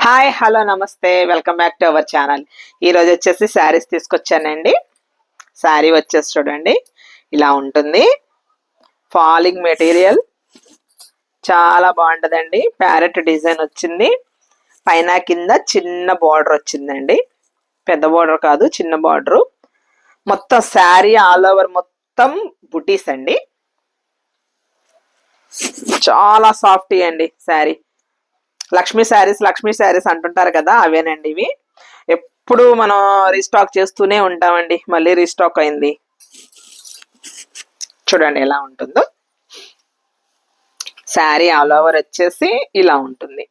Hi hello నమస్తే welcome back to our channel. ఈరోజు వచ్చేసి శారీస్ తీసుకొచ్చానండి. శారీ వచ్చేసి చూడండి ఇలా ఉంటుంది. ఫాలింగ్ మెటీరియల్ చాలా బాగుంటుందండి. ప్యారెట్ డిజైన్ వచ్చింది. పైన కింద చిన్న బార్డర్ వచ్చిందండి. పెద్ద బార్డర్ కాదు, చిన్న బార్డరు. మొత్తం శారీ ఆల్ ఓవర్ మొత్తం బుటీస్ అండి. చాలా సాఫ్ట్ అండి శారీ. లక్ష్మీ శారీస్ అంటుంటారు కదా, అవేనండి ఇవి. ఎప్పుడు మనం రీస్టాక్ చేస్తూనే ఉంటామండి. మళ్ళీ రీస్టాక్ అయింది. చూడండి ఎలా ఉంటుందో. శారీ ఆల్ ఓవర్ వచ్చేసి ఇలా ఉంటుంది.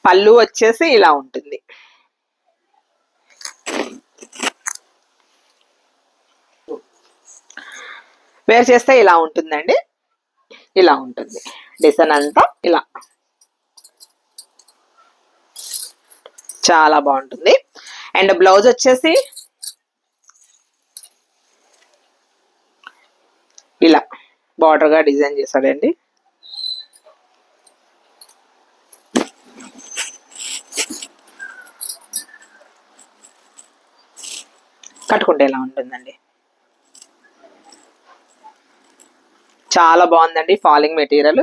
పళ్ళు వచ్చేసి ఇలా ఉంటుంది. వేర్ చేస్తే ఇలా ఉంటుందండి. ఇలా ఉంటుంది డిజైన్ అంతా. ఇలా చాలా బాగుంటుంది. అండ్ బ్లౌజ్ వచ్చేసి ఇలా బార్డర్ గా డిజైన్ చేశాడండి. కట్టుకుంటే ఇలా ఉంటుందండి. చాలా బాగుందండి. ఫాలింగ్ మెటీరియల్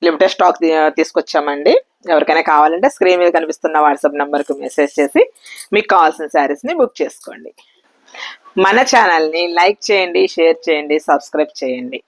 లిమిటెడ్ స్టాక్ తీసుకొచ్చామండి. ఎవరికైనా కావాలంటే స్క్రీన్ మీద కనిపిస్తున్న వాట్సాప్ నెంబర్కి మెసేజ్ చేసి మీకు కావాల్సిన శారీస్ని బుక్ చేసుకోండి. మన ఛానల్ని లైక్ చేయండి, షేర్ చేయండి, సబ్స్క్రైబ్ చేయండి.